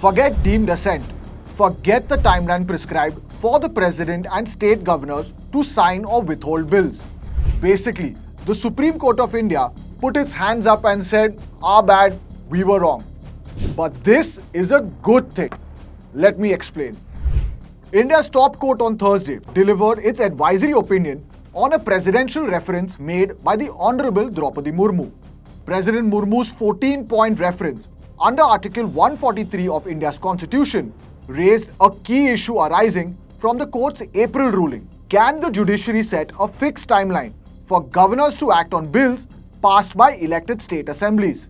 Forget deemed assent. Forget the timeline prescribed for the president and state governors to sign or withhold bills. Basically, the Supreme Court of India put its hands up and said, "Our bad, we were wrong." But this is a good thing. Let me explain. India's top court on Thursday delivered its advisory opinion on a presidential reference made by the Honorable Draupadi Murmu. President Murmu's 14-point reference under Article 143 of India's Constitution raised a key issue arising from the court's April ruling. Can the judiciary set a fixed timeline for governors to act on bills passed by elected state assemblies?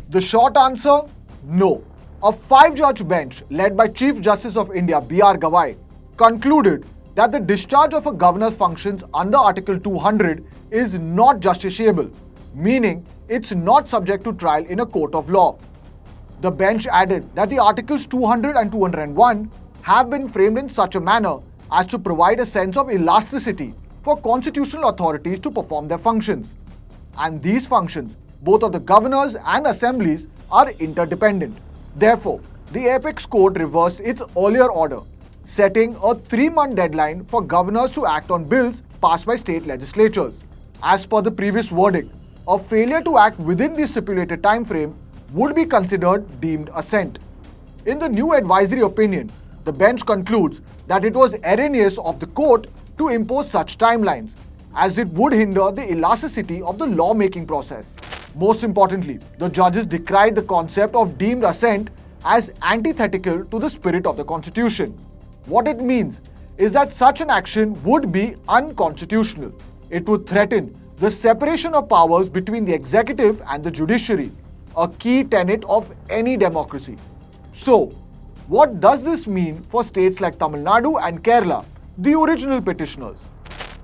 The short answer, no. A 5-judge bench led by Chief Justice of India B.R. Gawai concluded that the discharge of a governor's functions under Article 200 is not justiciable, meaning it's not subject to trial in a court of law. The bench added that the Articles 200 and 201 have been framed in such a manner as to provide a sense of elasticity for constitutional authorities to perform their functions. And these functions, both of the governors and assemblies, are interdependent. Therefore, the apex court reversed its earlier order, setting a 3-month deadline for governors to act on bills passed by state legislatures. As per the previous verdict, a failure to act within the stipulated time frame would be considered deemed assent. In the new advisory opinion, the bench concludes that it was erroneous of the court to impose such timelines, as it would hinder the elasticity of the lawmaking process. Most importantly, the judges decried the concept of deemed assent as antithetical to the spirit of the Constitution. What it means is that such an action would be unconstitutional. It would threaten the separation of powers between the executive and the judiciary, a key tenet of any democracy. So, what does this mean for states like Tamil Nadu and Kerala, the original petitioners?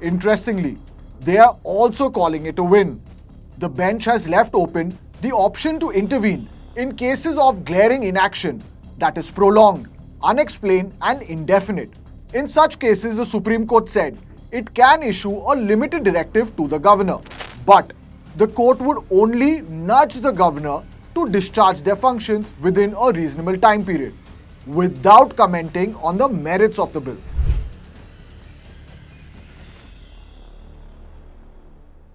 Interestingly, they are also calling it a win. The bench has left open the option to intervene in cases of glaring inaction that is prolonged, unexplained and indefinite. In such cases, the Supreme Court said it can issue a limited directive to the governor, but the court would only nudge the governor to discharge their functions within a reasonable time period, without commenting on the merits of the bill.